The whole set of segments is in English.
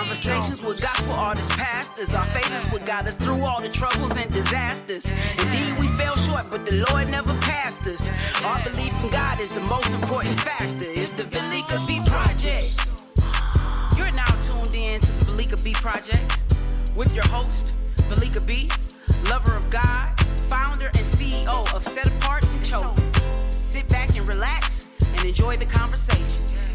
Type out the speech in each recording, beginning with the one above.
Conversations with gospel artists, pastors. Our favors would guide us through all the troubles and disasters. Indeed, we fell short, but the Lord never passed us. Our belief in God is the most important factor. It's the Velika B Project. You're now tuned in to the Velika B Project with your host, Velika B, lover of God, founder and CEO of Set Apart and Chosen. Sit back and relax and enjoy the conversations.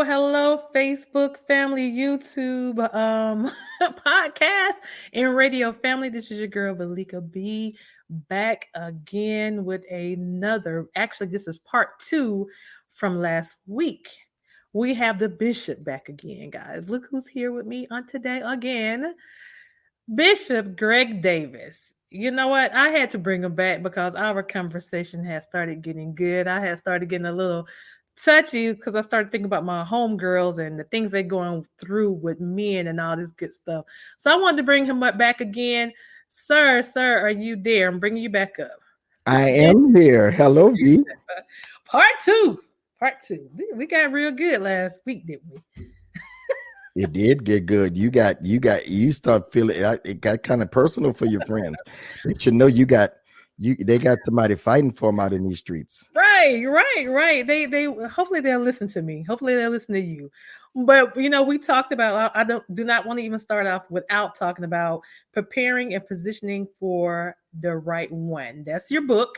Hello, Facebook family, YouTube, podcast, and radio family. This is your girl, Velika B, back again with another. Actually, this is part 2 from last week. We have the Bishop back again, guys. Look who's here with me on today again. Bishop Greg Davis. You know what? I had to bring him back because our conversation has started getting good. I had started getting a little touchy because I started thinking about my homegirls and the things they're going through with men and all this good stuff. So I wanted to bring him back again. Sir, are you there? I'm bringing you back up. I am here. Hello, V. Part two. We got real good last week, didn't we? It did get good. You start feeling it got kind of personal for your friends. They should know they got somebody fighting for them out in these streets. Right. They hopefully they'll listen to me. Hopefully they'll listen to you. But we talked about, I do not want to even start off without talking about preparing and positioning for the right one. That's your book.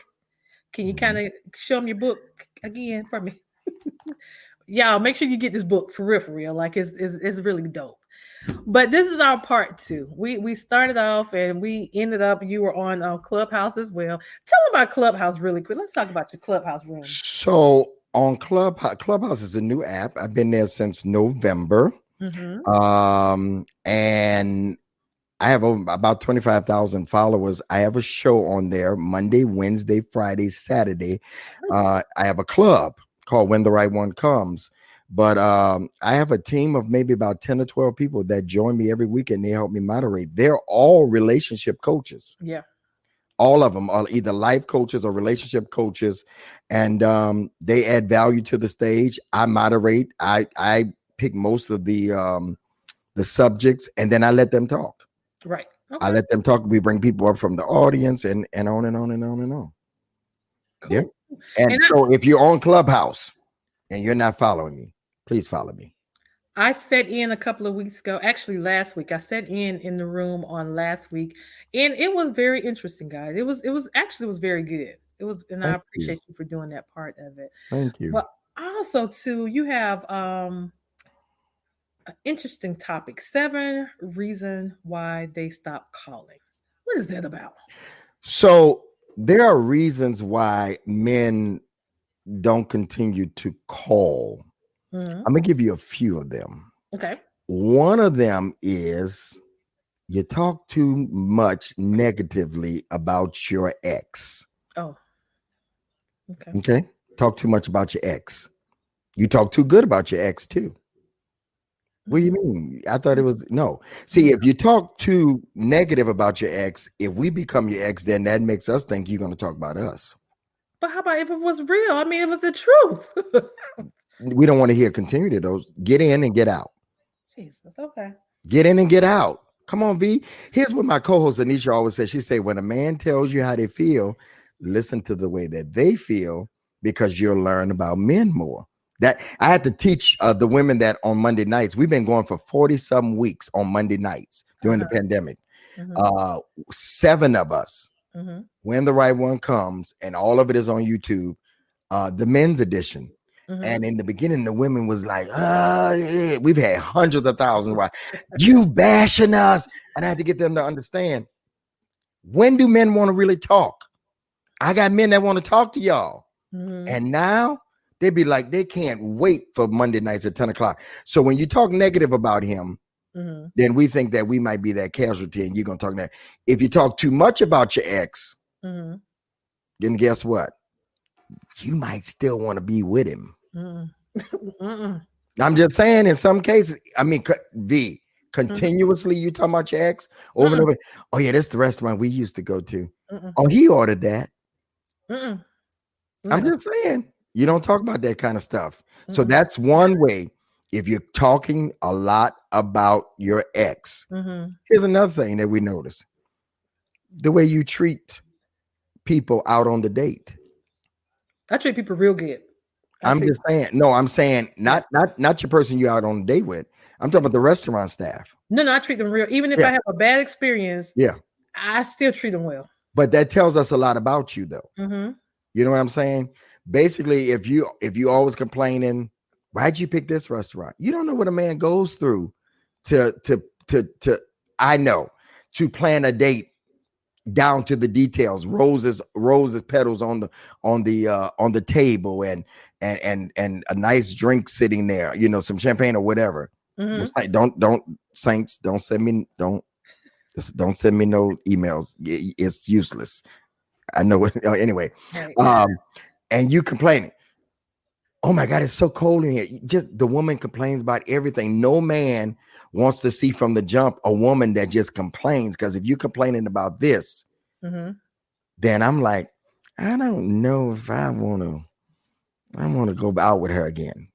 Can you kind of show them your book again for me? Y'all, make sure you get this book for real. Like it's really dope. But this is our part 2. We started off and we ended up. You were on Clubhouse as well. Tell them about Clubhouse really quick. Let's talk about your Clubhouse room. So on Clubhouse is a new app. I've been there since November, and I have about 25,000 followers. I have a show on there Monday, Wednesday, Friday, Saturday. I have a club called When the Right One Comes. But I have a team of maybe about 10 or 12 people that join me every week and they help me moderate. They're all relationship coaches. Yeah. All of them are either life coaches or relationship coaches. And they add value to the stage. I moderate. I pick most of the subjects and then I let them talk. Right. Okay. I let them talk. We bring people up from the audience and on and on and on and on. Cool. Yeah. And so if you're on Clubhouse and you're not following me, please follow me. I sat in a couple of weeks ago, actually last week. I sat in the room on last week, and it was very interesting, guys. It was very good. It was, and I appreciate you for doing that part of it. Thank you. But also, too, you have an interesting topic: 7 reasons why they stopped calling. What is that about? So there are reasons why men don't continue to call. I'm gonna give you a few of them. Okay. One of them is you talk too much negatively about your ex. Oh. Okay. Talk too much about your ex. You talk too good about your ex too. What do you mean? I thought it was no. See, if you talk too negative about your ex, if we become your ex, then that makes us think you're gonna talk about us. But how about if it was real? I mean, it was the truth. We don't want to hear continuity of those. Get in and get out. Jesus, okay. Get in and get out. Come on, V. Here's what my co-host Anisha always says. She say, when a man tells you how they feel, listen to the way that they feel because you'll learn about men more. That I had to teach the women that on Monday nights. We've been going for 40-some weeks on Monday nights during the pandemic. 7 of us, When the Right One Comes, and all of it is on YouTube, the men's edition. And in the beginning, the women was like, yeah. We've had hundreds of thousands. Why you bashing us? And I had to get them to understand, when do men want to really talk? I got men that want to talk to y'all. And now they'd be like, they can't wait for Monday nights at 10 o'clock. So when you talk negative about him, then we think that we might be that casualty and you're going to talk that. If you talk too much about your ex, then guess what? You might still want to be with him. I'm just saying, in some cases, I mean, V, continuously you talking about your ex over and over. Oh yeah, that's the restaurant we used to go to. Oh, he ordered that. I'm just saying, you don't talk about that kind of stuff. So that's one way. If you're talking a lot about your ex, here's another thing that we notice: the way you treat people out on the date. I treat people real good. I'm just saying. No, I'm saying not your person you out on a date with. I'm talking about the restaurant staff. No, I treat them real. Even if I have a bad experience, I still treat them well. But that tells us a lot about you, though. You know what I'm saying? Basically, if you always complaining, why'd you pick this restaurant? You don't know what a man goes through to plan a date down to the details. Roses petals on the table and a nice drink sitting there, you know, some champagne or whatever. It's like, don't send me no emails. It's useless. I know it. Anyway, and you complaining, oh my God, it's so cold in here. Just the woman complains about everything. No man wants to see from the jump a woman that just complains, because if you're complaining about this, then I'm like, I don't know if I want to go out with her again.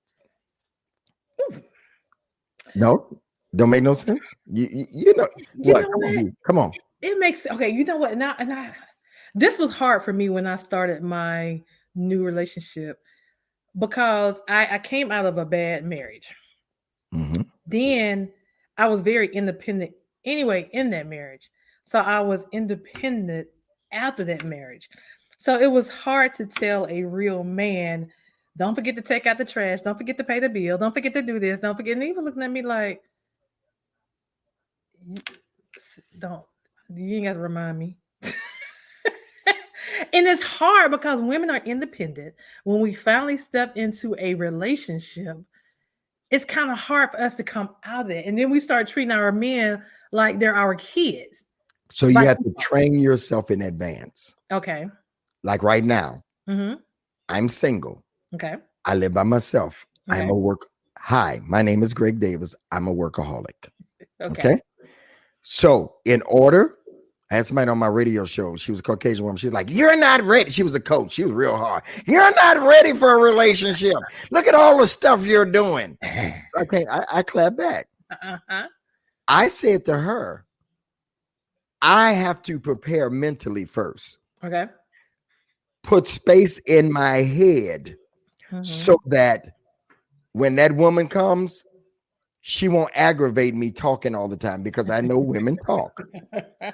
No, don't make no sense. You know what? Come on. It makes okay. You know what? Now, this was hard for me when I started my new relationship, because I came out of a bad marriage. Then I was very independent anyway in that marriage. So I was independent after that marriage. So it was hard to tell a real man, don't forget to take out the trash. Don't forget to pay the bill. Don't forget to do this. Don't forget. And he was looking at me like, you ain't got to remind me. And it's hard because women are independent. When we finally step into a relationship, it's kind of hard for us to come out of it. And then we start treating our men like they're our kids. So you have to train yourself in advance. Okay. Like right now, I'm single. Okay. I live by myself. Okay. Hi, my name is Greg Davis. I'm a workaholic. Okay. So in order, I had somebody on my radio show. She was a Caucasian woman. She's like, you're not ready. She was a coach. She was real hard. You're not ready for a relationship. Look at all the stuff you're doing. I clap back. I said to her, I have to prepare mentally first. Okay. Put space in my head so that when that woman comes, she won't aggravate me talking all the time, because I know women talk.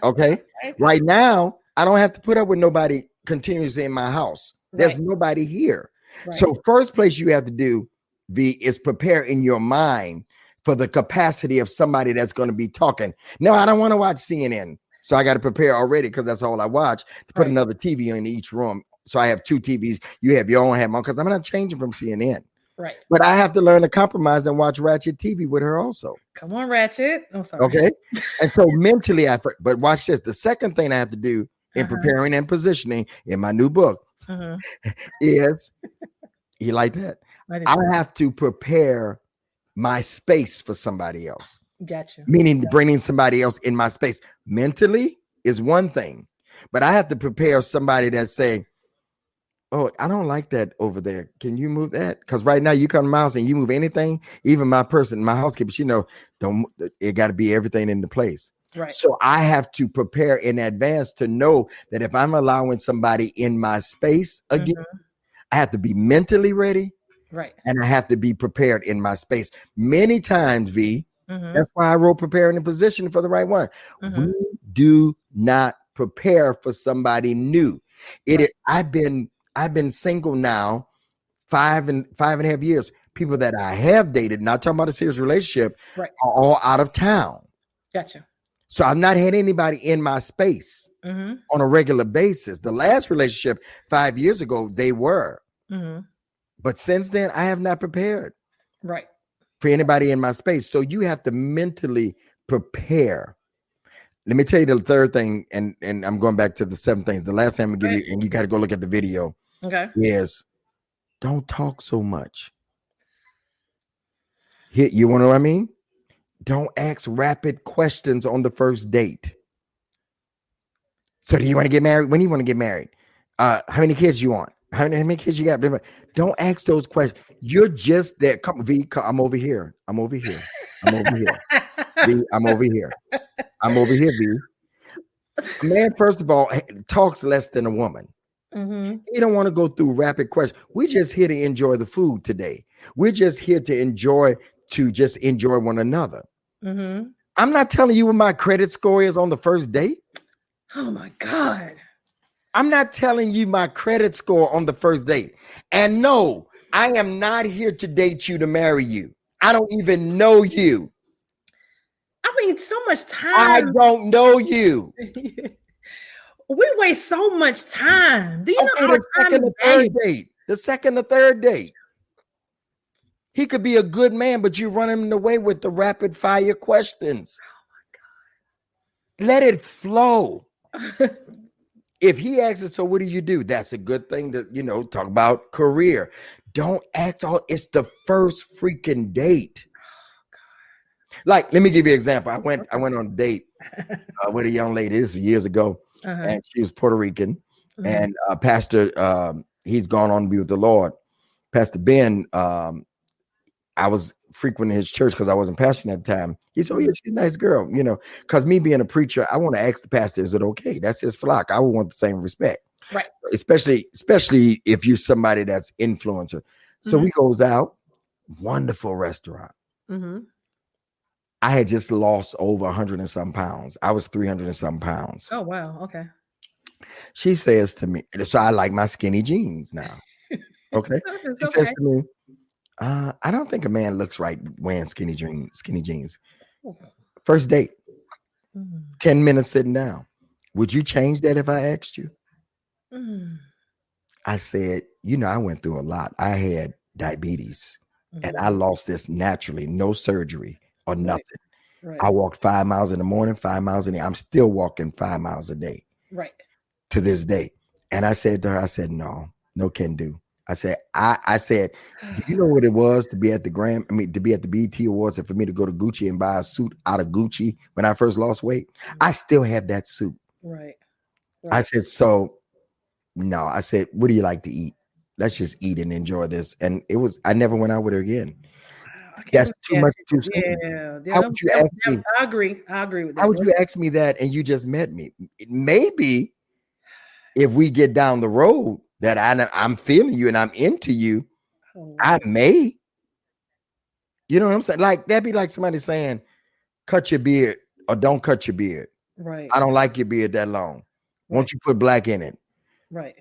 Okay. Right now, I don't have to put up with nobody continuously in my house. There's nobody here. So first place you have to do, V, is prepare in your mind for the capacity of somebody that's going to be talking. No, I don't want to watch CNN. So I got to prepare already, because that's all I watch, to put another TV in each room. So I have two TVs. You have your own, have mine, because I'm not changing from CNN. Right. But I have to learn to compromise and watch Ratchet TV with her also. Come on, Ratchet. I'm sorry. Okay. And so mentally, but watch this. The second thing I have to do in preparing and positioning in my new book is, you like that? I have to prepare my space for somebody else. Gotcha. Meaning bringing somebody else in my space. Mentally is one thing, but I have to prepare somebody that's saying, oh, I don't like that over there. Can you move that? Because right now you come to my house and you move anything, even my housekeeper, she know, it got to be everything in the place. Right. So I have to prepare in advance to know that if I'm allowing somebody in my space again, I have to be mentally ready. Right. And I have to be prepared in my space. Many times, V, that's why I wrote Preparing and Positioning for the Right One. We do not prepare for somebody new. I've been single now 5.5 years, people that I have dated, not talking about a serious relationship, Right. are all out of town. Gotcha. So I've not had anybody in my space Mm-hmm. on a regular basis. The last relationship 5 years ago, they were. Mm-hmm. But since then, I have not prepared Right. for anybody in my space. So you have to mentally prepare. Let me tell you the third thing, and I'm going back to the seventh thing. The last thing I'm gonna give you, and you got to go look at the video, Okay. is don't talk so much. You want to know what I mean? Don't ask rapid questions on the first date. So do you want to get married? When do you want to get married? How many kids you want? How many kids you got? Don't ask those questions. You're just there. Come, V. I'm over here. I'm over here. I'm over here. V, I'm over here. I'm over here, V. A man, first of all, talks less than a woman. Mm-hmm. You don't want to go through rapid questions. We're just here to enjoy the food today. We're just here to enjoy one another. Mm-hmm. I'm not telling you what my credit score is on the first date. Oh my God. I'm not telling you my credit score on the first date. And no, I am not here to date you to marry you. I don't even know you. I mean, so much I time. don't know you. We waste so much time. Do you know how The much time second a or third day? date. The second or third date. He could be a good man, but you run him away with the rapid fire questions. Oh my God. Let it flow. If he asks, so what do you do? That's a good thing to, talk about career. Don't ask it's the first freaking date. Like, let me give you an example. I went on a date with a young lady. This was years ago, and she was Puerto Rican. Mm-hmm. And Pastor, he's gone on to be with the Lord. Pastor Ben, I was frequenting his church because I wasn't pastoring at the time. He said, "Oh yeah, she's a nice girl," because me being a preacher, I want to ask the pastor, "Is it okay?" That's his flock. I would want the same respect, right? Especially if you're somebody that's influencer. So we goes out, wonderful restaurant. Mm-hmm. I had just lost over 100 and some pounds. I was 300 and some pounds. Oh wow, okay. She says to me, so I like my skinny jeans now. Okay, she says to me, I don't think a man looks right wearing skinny jeans. First date, 10 minutes sitting down. Would you change that if I asked you? I said, I went through a lot. I had diabetes and I lost this naturally, no surgery or nothing. Right. I walked 5 miles in the morning, 5 miles in the I'm still walking 5 miles a day. Right. To this day. And I said to her, no can do. I said, do you know what it was to be at to be at the BET Awards and for me to go to Gucci and buy a suit out of Gucci when I first lost weight? I still have that suit. Right. I said, so no, I said, what do you like to eat? Let's just eat and enjoy this. And I never went out with her again. That's too much too soon. Yeah. How would you ask me? I agree with that. How would you ask me that and you just met me? Maybe if we get down the road that I'm feeling you and I'm into you, I may. You know what I'm saying? Like, that'd be like somebody saying, cut your beard or don't cut your beard. Right. I don't like your beard that long. Right. Won't you put black in it? Right.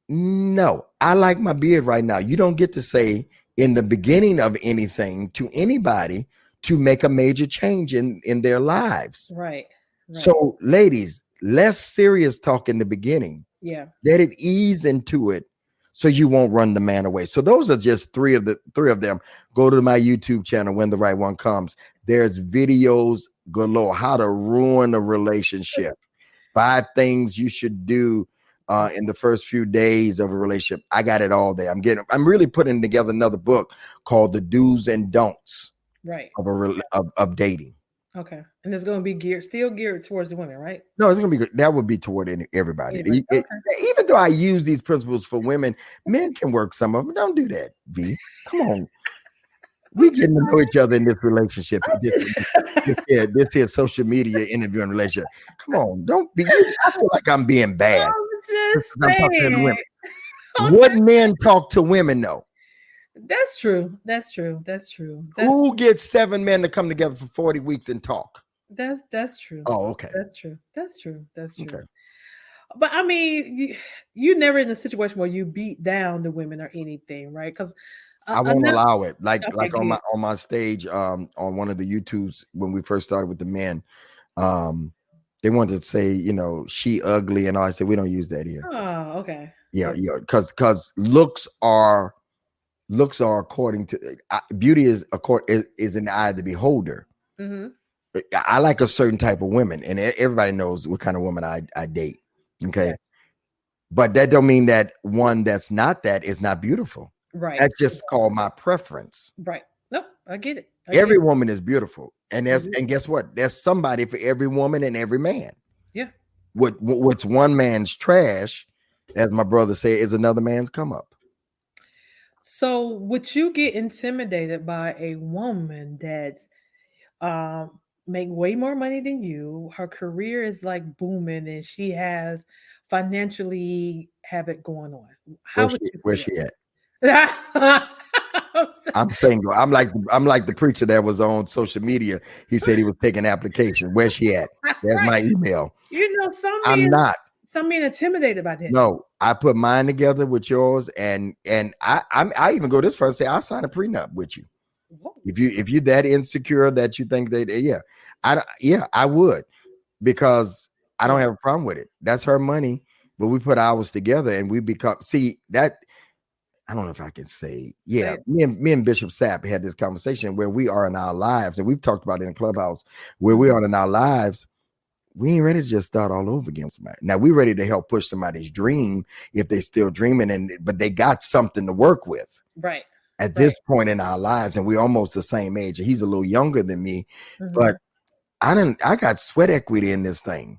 No, I like my beard right now. You don't get to say in the beginning of anything to anybody to make a major change in their lives. Right. So, ladies, less serious talk in the beginning. Yeah. Let it ease into it so you won't run the man away. So those are just three of them. Go to my YouTube channel, When the Right One Comes. There's videos galore. How to ruin a relationship. 5 things you should do in the first few days of a relationship. I got it all there. I'm really putting together another book called The Do's and Don'ts of dating. Okay. And it's going to be still geared towards the women, right? No, it's going to be good. That would be toward everybody. Even though I use these principles for women, men can work some of them. Don't do that, V. Come on. We getting to know each other in this relationship. This here social media interviewing relationship. Come on. Don't be. I feel like I'm being bad. I'm talking to women. What men talk to women though? That's true. Who gets 7 men to come together for 40 weeks and talk? That's true. Oh, okay. That's true. Okay. But I mean, you never in a situation where you beat down the women or anything, right? Because I won't allow it. okay, Like on good. my stage, on one of the YouTubes when we first started with the men, um, they wanted to say, you know, she ugly and all. I said we don't use that here. Oh, okay. Yeah, because looks are according to beauty is in the eye of the beholder. Mm-hmm. I like a certain type of women, and everybody knows what kind of woman I date. Okay, but that don't mean that one that's not that is not beautiful. Right. That's just called my preference. Right. Nope. I get it. Every woman is beautiful, and Mhm. and guess what? There's somebody for every woman and every man. Yeah. What's one man's trash, as my brother said, is another man's come up. So would you get intimidated by a woman that make way more money than you? Her career is like booming and she has financially have it going on. How would you Where's feel? she at? I'm single. I'm like the preacher that was on social media. He said he was taking applications. Where's she at? There's my email. You know, I'm not. some men intimidated by that. No, I put mine together with yours, and I even go this far and say I'll sign a prenup with you. Whoa. If you that insecure that you think I would, because I don't have a problem with it. That's her money, but we put ours together and we become that. I don't know if I can say, me and Bishop Sapp had this conversation where we are in our lives, and we've talked about it in Clubhouse, where we are in our lives. We ain't ready to just start all over again. Somebody. Now we're ready to help push somebody's dream if they still dreaming, but they got something to work with. Right. At this point in our lives, and we're almost the same age. He's a little younger than me, but I got sweat equity in this thing.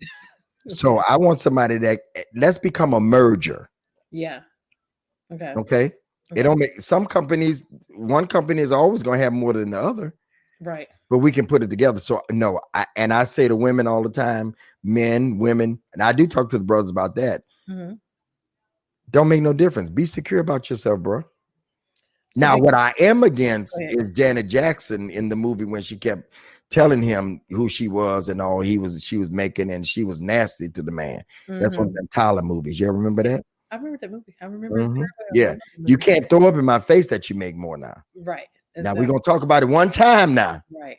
So I want somebody that let's become a merger. Yeah. Okay. Okay. It don't make some companies, one company is always going to have more than the other. Right. But we can put it together. So no, I say to women all the time, men, women, and I do talk to the brothers about that. Don't make no difference. Be secure about yourself, bro. So now, what I am against is Janet Jackson in the movie when she kept telling him who she was and all she was making, and she was nasty to the man. That's one of them Tyler movies. You ever remember that? I remember that movie. I remember. Yeah, you can't throw up in my face that you make more now. Right. Now we're gonna talk about it one time now. Right.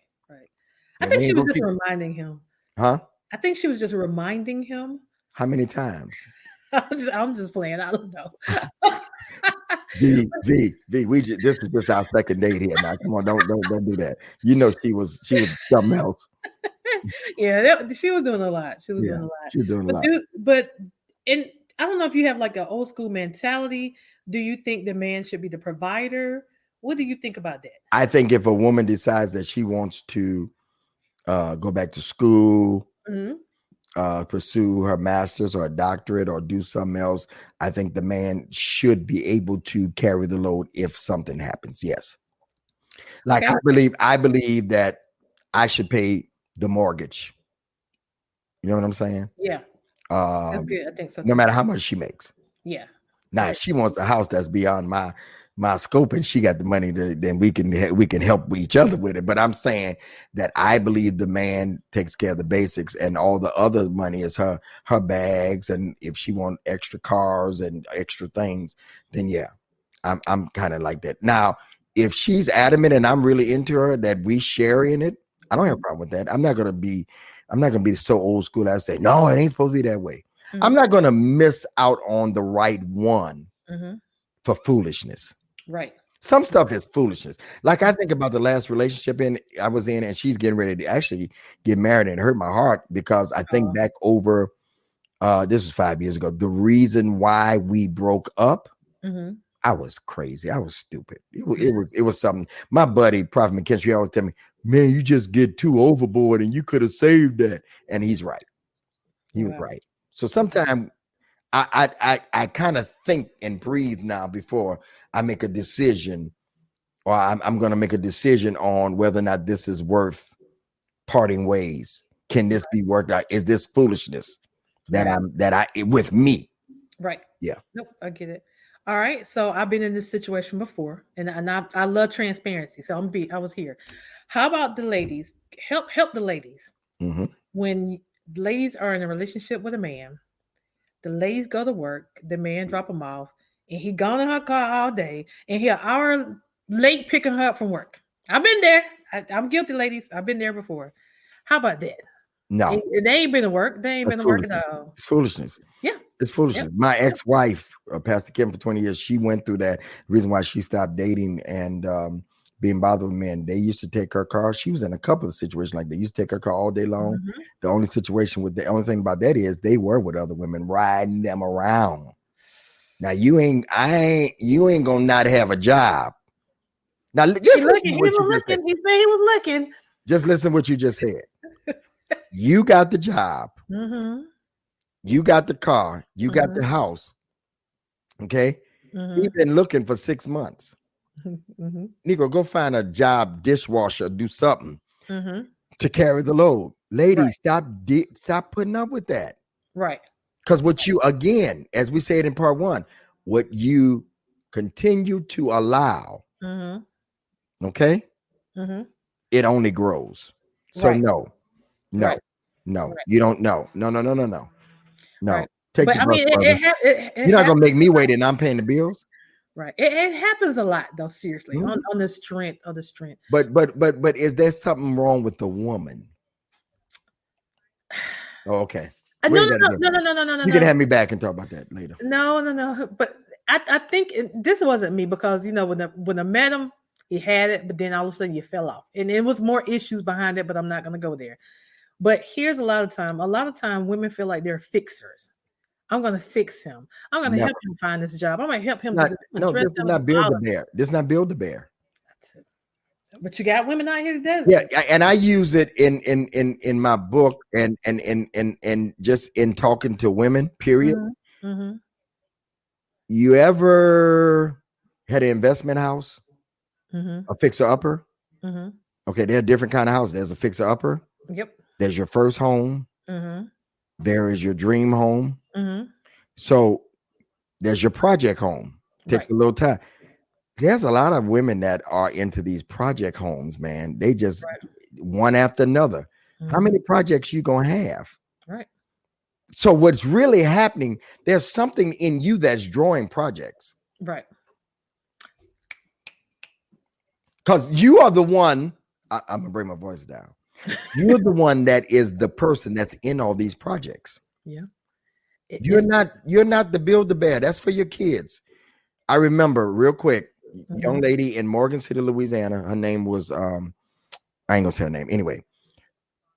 I think she was just reminding him. Huh? I think she was just reminding him. How many times? I'm just playing. I don't know. V, this is just our second date here. Now, come on, don't do that. You know, she was something else. Yeah, she was doing a lot. She was doing a lot. But I don't know if you have like an old school mentality. Do you think the man should be the provider? What do you think about that? I think if a woman decides that she wants to go back to school, pursue her master's or a doctorate or do something else, I think the man should be able to carry the load if something happens. Yes. Like I believe that I should pay the mortgage. You know what I'm saying? Yeah. That's good. I think so. No matter how much she makes. Yeah. Now, if she wants a house that's beyond my scope and she got the money, then we can help each other with it. But I'm saying that I believe the man takes care of the basics, and all the other money is her bags. And if she wants extra cars and extra things, then yeah, I'm kind of like that. Now, if she's adamant and I'm really into her that we share in it, I don't have a problem with that. I'm not gonna be so old school. I say no, it ain't supposed to be that way. I'm not gonna miss out on the right one for foolishness. Right. Some stuff is foolishness. Like I think about the last relationship I was in, and she's getting ready to actually get married, and it hurt my heart because I think back over, this was 5 years ago. The reason why we broke up, I was crazy. I was stupid. It was something. My buddy, Prophet McKinstry, always tell me, man, you just get too overboard and you could have saved that. And he's right. He was right. So sometimes I kind of think and breathe now before I make a decision, or I'm going to make a decision on whether or not this is worth parting ways. Can this be worked out? Is this foolishness that with me? Right. Yeah. Nope. I get it. All right. So I've been in this situation before, and I love transparency. So I was here. How about the ladies? Help the ladies. When ladies are in a relationship with a man, The ladies go to work, the man drop them off, and he gone in her car all day, and he an hour late picking her up from work. I've been there. I'm guilty, ladies. I've been there before. How about that? No, They ain't been to work. They ain't been That's to work at foolishness. all. It's foolishness. Yeah. It's foolishness. My ex-wife, Pastor Kim, for 20 years, she went through that. The reason why she stopped dating and being bothered with men, they used to take her car. She was in a couple of situations like that. They used to take her car all day long. Mhm. The only thing about that is they were with other women riding them around. Now you ain't gonna not have a job. Now just He listen to what you was just said. looking. He said he was looking. Just listen to what you just said. You got the job. Mm-hmm. You got the car. You got the house. Okay. Mm-hmm. He's been looking for 6 months. Mm-hmm. Negro, go find a job, dishwasher, do something Mm-hmm. to carry the load. Ladies, Right. stop putting up with that. Right. Because what you, again, as we said in part 1, what you continue to allow, Mm-hmm. okay, Mm-hmm. it only grows. So Right. no, Right. no, you don't know. No. Right. Take But your I mean, breath, brother. You're not gonna make me wait and I'm paying the bills. Right. It happens a lot though, seriously, Mhm. on the strength of the strength. But is there something wrong with the woman? Oh, okay. No, Wait a no, minute. no. You can have me back and talk about that later. No. But I think this wasn't me because when I met him, he had it, but then all of a sudden you fell off, and it was more issues behind it. But I'm not going to go there. But here's a lot of time women feel like they're fixers. I'm going to fix him. I'm going to help him find this job. I'm going to help him. This is not build a bear. This is not build a bear. But you got women out here today. Yeah, and I use it in my book and just in talking to women. Period. Mm-hmm. You ever had an investment house, a fixer upper? Mm-hmm. Okay, they're a different kind of house. There's a fixer upper. Yep. There's your first home. Mm-hmm. There is your dream home. Mm-hmm. So there's your project home. Takes a little time. There's a lot of women that are into these project homes, man. They just one after another. Mm-hmm. How many projects you gonna have? Right. So what's really happening, there's something in you that's drawing projects. Right. Because you are the one, I'm gonna bring my voice down. You're the one that is the person that's in all these projects. Yeah. You're not the Build-A-Bear. That's for your kids. I remember real quick, young lady in Morgan City, Louisiana. Her name was I ain't gonna say her name anyway.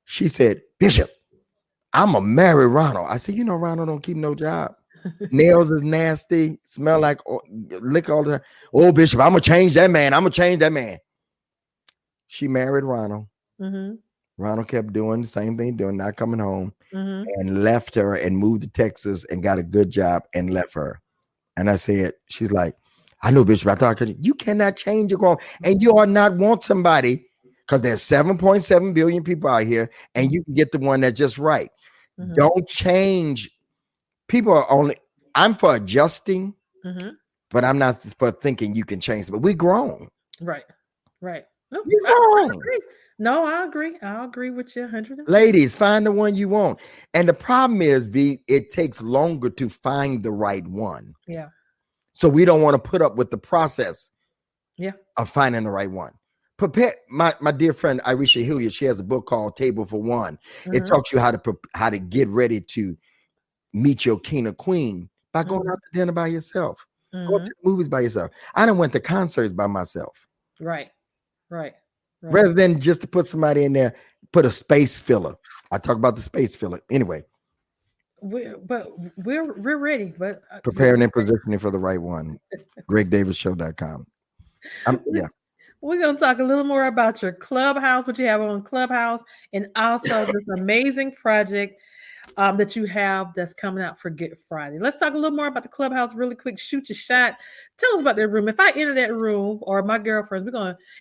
She said, Bishop, I'm a marry Ronald. I said, Ronald don't keep no job. Nails is nasty, smell like liquor all the time. Oh, Bishop, I'm gonna change that man. She married Ronald. Mm-hmm. Ronald kept doing the same thing, not coming home, Mm-hmm. and left her and moved to Texas and got a good job and left her. And I said, she's like, I know, Bishop. I thought you cannot change your girl, and you are not want somebody because there's 7.7 billion people out here, and you can get the one that's just right. Mm-hmm. Don't change. People are only. I'm for adjusting, but I'm not for thinking you can change. But we grown, right. No, we grown. No, I agree. I agree with you 100%. Ladies, find the one you want. And the problem is, it takes longer to find the right one. Yeah. So we don't want to put up with the process of finding the right one. Prepare. My dear friend Irisha Hilliard, she has a book called Table for One. It talks you how to get ready to meet your king or queen by going out to dinner by yourself, going to the movies by yourself. I done went to concerts by myself. Right. Rather than just to put somebody in there, put a space filler. I talk about the space filler anyway. We're ready, but preparing and positioning for the right one. GregDavisShow.com. Yeah. We're going to talk a little more about your Clubhouse, what you have on Clubhouse, and also this amazing project that you have that's coming out for Good Friday. Let's talk a little more about the Clubhouse really quick. Shoot your shot. Tell us about that room. If I enter that room, or my girlfriends,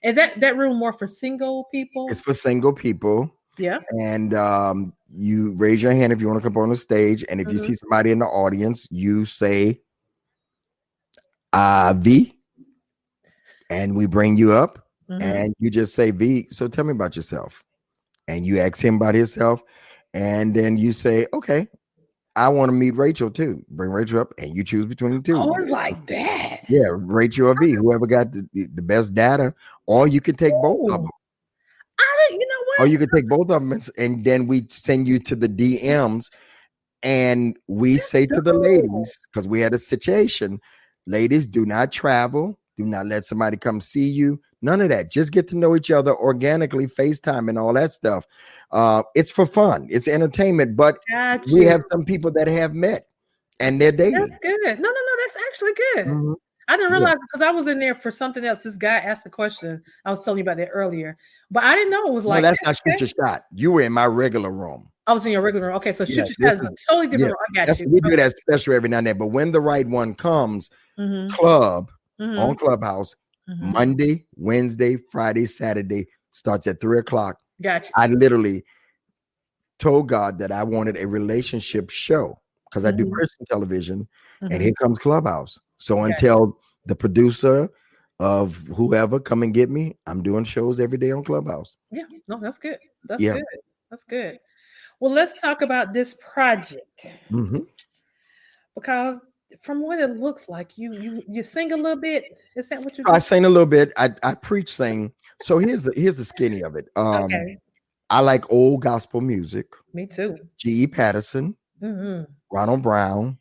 is that room more for single people? It's for single people. Yeah. And you raise your hand if you want to come on the stage. And if you see somebody in the audience, you say V, and we bring you up, and you just say V. So tell me about yourself. And you ask him about himself. And then you say, okay, I want to meet Rachel too. Bring Rachel up, and you choose between the two. Oh, it's like that. Yeah, Rachel or V, whoever got the best data, or you can take both of them. You know what? Or you can take both of them, and then we send you to the DMs, and we say to the ladies, because we had a situation, ladies, do not travel. Do not let somebody come see you. None of that. Just get to know each other organically, FaceTime and all that stuff. It's for fun. It's entertainment. But we have some people that have met and they're dating. That's good. No. That's actually good. Mm-hmm. I didn't realize because I was in there for something else. This guy asked a question. I was telling you about that earlier. But I didn't know it was like. No, that's not Shoot Your Shot. You were in my regular room. I was in your regular room. Okay, so Shoot Your Shot is a totally different room. I got you. We do that special every now and then. But when the right one comes, club on Clubhouse, Monday, Wednesday, Friday, Saturday, starts at 3:00. Gotcha. I literally told God that I wanted a relationship show because I do Christian television, and here comes Clubhouse. So until the producer of whoever come and get me, I'm doing shows every day on Clubhouse. Yeah, no, that's good. That's good. That's good. Well, let's talk about this project because from what it looks like, you sing a little bit. Is that what you do? I sing a little bit. I preach, sing. So here's the skinny of it. I like old gospel music. Me too. G.E. Patterson, Ronald Brown,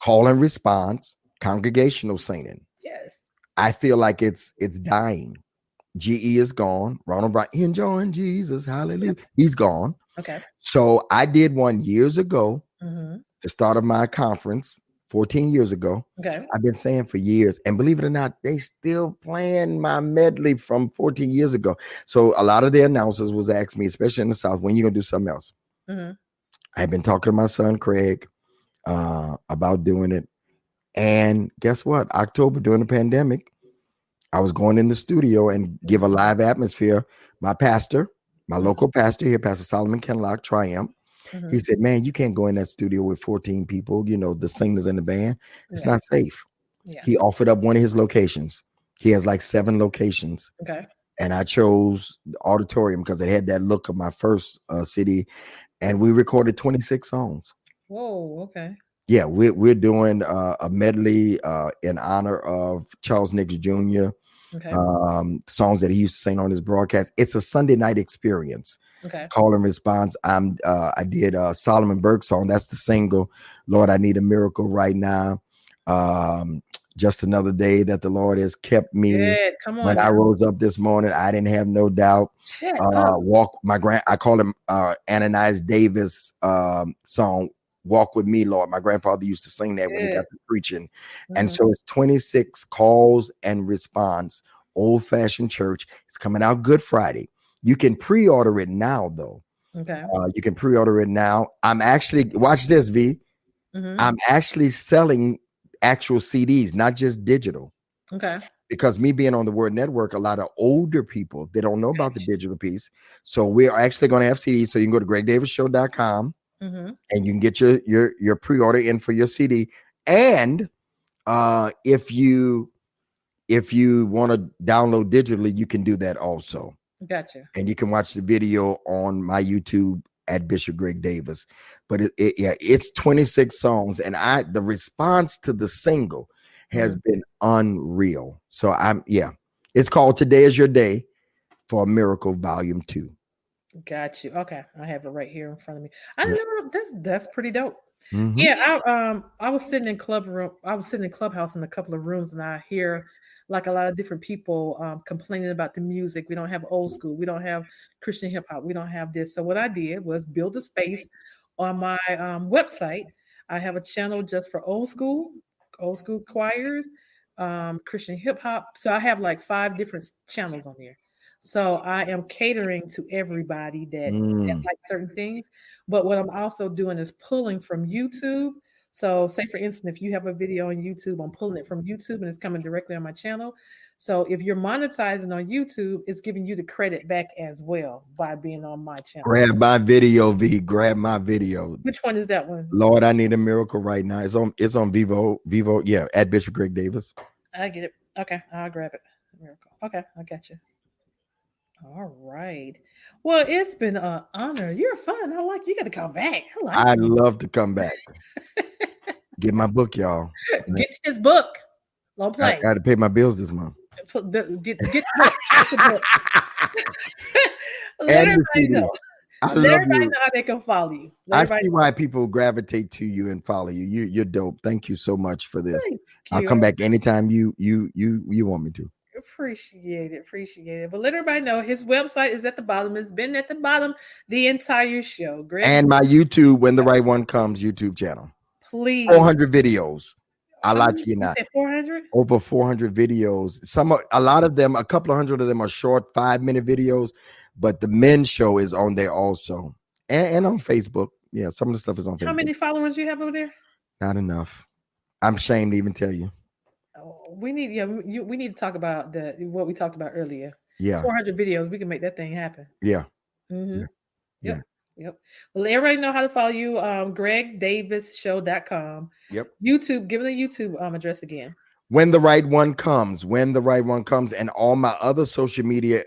call and response, congregational singing. Yes. I feel like it's dying. G.E. is gone. Ronald Brown, enjoying Jesus, hallelujah. He's gone. Okay. So I did one years ago, the start of my conference, 14 years ago. Okay. I've been saying for years, and believe it or not, they still playing my medley from 14 years ago. So a lot of the announcers was asking me, especially in the South, when you gonna do something else? I've been talking to my son Craig about doing it. And guess what? October, during the pandemic, I was going in the studio and give a live atmosphere. My pastor, my local pastor here, Pastor Solomon Kenlock, Triumph, he said, man, you can't go in that studio with 14 people, the singers in the band. It's not safe. Yeah. He offered up one of his locations. He has like 7 locations. Okay. And I chose the auditorium because it had that look of my first CD. And we recorded 26 songs. Whoa, okay. Yeah, we're doing a medley in honor of Charles Nicks Jr. Okay. Songs that he used to sing on his broadcast. It's a Sunday night experience. Okay. Call and response. I did a Solomon Burke song. That's the single. Lord, I need a miracle right now. Just another day that the Lord has kept me. Good. Come on. When I rose up this morning, I didn't have no doubt. I call him Ananias Davis song. Walk with me, Lord. My grandfather used to sing that when he got to preaching. And so it's 26 calls and response, old-fashioned church. It's coming out Good Friday. You can pre-order it now, though. Okay. You can pre-order it now. I'm actually, watch this, V. I'm actually selling actual CDs, not just digital. Okay. Because me being on the Word Network, a lot of older people, they don't know about the digital piece. So we're actually going to have CDs. So you can go to gregdavisshow.com. And you can get your pre-order in for your CD. And if you want to download digitally, you can do that also. Gotcha. And you can watch the video on my YouTube at Bishop Greg Davis. But it's 26 songs, and the response to the single has been unreal. So it's called Today Is Your Day for a Miracle Volume 2. Got you. Okay, I have it right here in front of me. I didn't know that's pretty dope. Mm-hmm. Yeah, I was sitting in Clubhouse in a couple of rooms, and I hear like a lot of different people complaining about the music. We don't have old school. We don't have Christian hip hop. We don't have this. So what I did was build a space on my website. I have a channel just for old school choirs, Christian hip hop. So I have like 5 different channels on there. So I am catering to everybody that like certain things. But what I'm also doing is pulling from YouTube. So say, for instance, if you have a video on YouTube, I'm pulling it from YouTube and it's coming directly on my channel. So if you're monetizing on YouTube, it's giving you the credit back as well by being on my channel. Grab my video, V. Grab my video. Which one is that one? Lord, I need a miracle right now. It's on Vivo. Yeah, at Bishop Greg Davis. I get it. Okay, I'll grab it. Miracle. Okay, I got you. All right. Well, it's been an honor. You're fun. I like you. Got to come back. I like I'd you. love to come back. Get my book, y'all. Get his book. Don't I play. got to pay my bills this month. Get the book. Get the book. Let And the everybody CD. know. I Let love everybody you. know how they can follow you. Let I everybody see know. why people gravitate to you and follow you. You're dope. Thank you so much for this. Thank I'll you. come back anytime you want me to. Appreciate it. Appreciate it. But let everybody know his website is at the bottom. It's been at the bottom the entire show. Greg, And my YouTube, When the Right One Comes, YouTube channel. please. 400 videos. I lie to you You not. said 400? Over 400 videos. A lot of them, a couple of hundred of them are short 5-minute videos, but the men's show is on there also. And on Facebook. Yeah, some of the stuff is on Facebook. How many followers you have over there? Not enough. I'm ashamed to even tell you. Oh, we need we need to talk about what we talked about earlier. Yeah. 400 videos. We can make that thing happen. Yeah. Mm-hmm. Yeah. Yep. Well, everybody know how to follow you. GregDavisShow.com. Yep. YouTube. Give them the YouTube address again. When the Right One Comes. When the Right One Comes. And all my other social media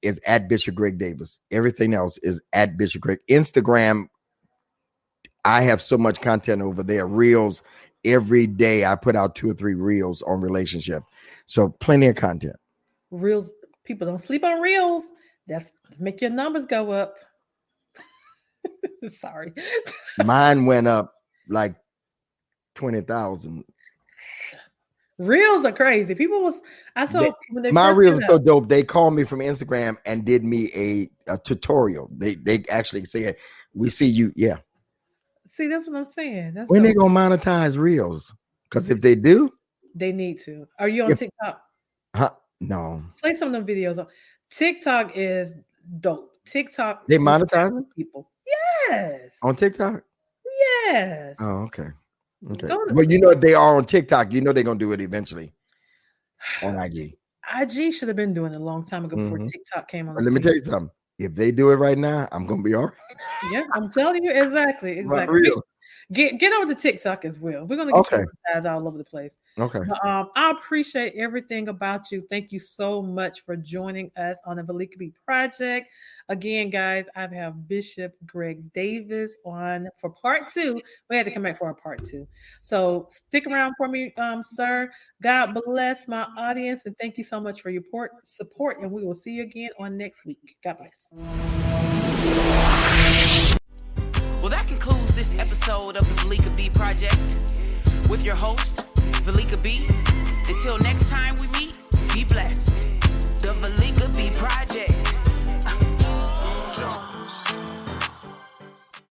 is at Bishop Greg Davis. Everything else is at Bishop Greg. Instagram, I have so much content over there. Reels. Every day I put out 2 or 3 reels on relationship. So plenty of content. Reels. People don't sleep on reels. That's to make your numbers go up. Sorry. Mine went up like 20,000. Reels are crazy. I told when they My first reels came are so out, dope. They called me from Instagram and did me a tutorial. They actually said, we see you. Yeah. see, that's what I'm saying. That's When they dope. gonna monetize reels? Because if they do, They need to. Are you on If- TikTok? no. Play some of them videos. TikTok is dope. TikTok. They is monetizing people. Yes. on TikTok? Yes. Oh, okay. Okay. Go to- Well, you know, if they are on TikTok, you know they're gonna do it eventually on IG. IG should have been doing it a long time ago before Mhm. TikTok came on. But the let me scene. tell you something. If they do it right now, I'm gonna be all right. Yeah, I'm telling you exactly. Right, real. Get over to TikTok as well. We're gonna get Okay. you advertised all over the place. Okay. But, I appreciate everything about you. Thank you so much for joining us on the Valika B Project. Again, guys, I have Bishop Greg Davis on for part 2. We had to come back for our part 2. So stick around for me, sir. God bless my audience, and thank you so much for your support. And we will see you again on next week. God bless. Well, that concludes this episode of the Valika B Project with your host, Valika B. Until next time we meet, be blessed. The Valika B Project.